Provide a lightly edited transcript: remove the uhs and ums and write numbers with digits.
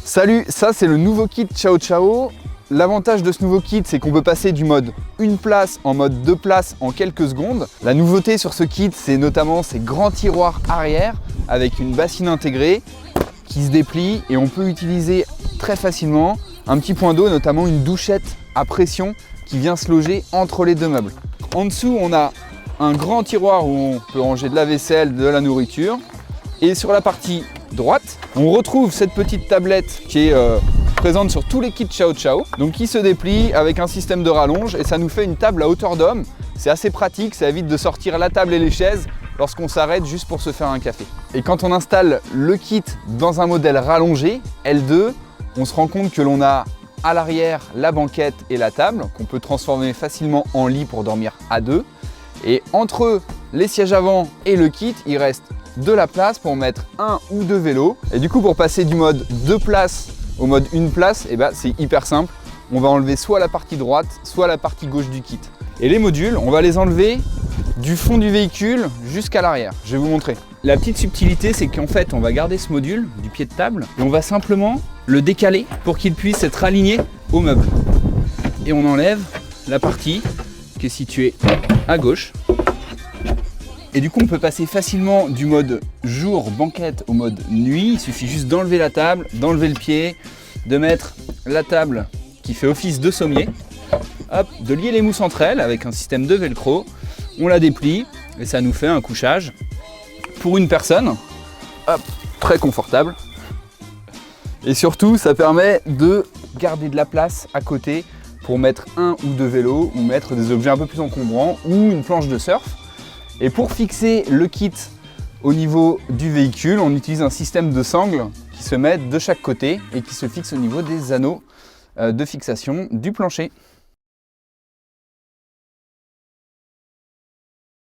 Salut, ça c'est le nouveau kit Ciao Ciao. L'avantage de ce nouveau kit, c'est qu'on peut passer du mode une place en mode deux places en quelques secondes. La nouveauté sur ce kit, c'est notamment ces grands tiroirs arrière avec une bassine intégrée qui se déplie et on peut utiliser très facilement un petit point d'eau, notamment une douchette à pression qui vient se loger entre les deux meubles. En dessous, on a un grand tiroir où on peut ranger de la vaisselle, de la nourriture. Et sur la partie droite, on retrouve cette petite tablette qui est présente sur tous les kits Ciao Ciao, donc qui se déplie avec un système de rallonge et ça nous fait une table à hauteur d'homme. C'est assez pratique, ça évite de sortir la table et les chaises lorsqu'on s'arrête juste pour se faire un café. Et quand on installe le kit dans un modèle rallongé, L2, on se rend compte que l'on a à l'arrière la banquette et la table, qu'on peut transformer facilement en lit pour dormir à deux. Et entre les sièges avant et le kit, il reste de la place pour mettre un ou deux vélos. Et du coup, pour passer du mode deux places au mode une place, c'est hyper simple. On va enlever soit la partie droite, soit la partie gauche du kit. Et les modules, on va les enlever du fond du véhicule jusqu'à l'arrière. Je vais vous montrer. La petite subtilité, c'est qu'en fait, on va garder ce module du pied de table et on va simplement le décaler pour qu'il puisse être aligné au meuble. Et on enlève la partie qui est située à gauche. Et du coup, on peut passer facilement du mode jour banquette au mode nuit. Il suffit juste d'enlever la table, d'enlever le pied, de mettre la table qui fait office de sommier, hop, de lier les mousses entre elles avec un système de velcro. On la déplie et ça nous fait un couchage pour une personne, hop, très confortable. Et surtout, ça permet de garder de la place à côté pour mettre un ou deux vélos ou mettre des objets un peu plus encombrants ou une planche de surf. Et pour fixer le kit au niveau du véhicule, on utilise un système de sangles qui se mettent de chaque côté et qui se fixe au niveau des anneaux de fixation du plancher.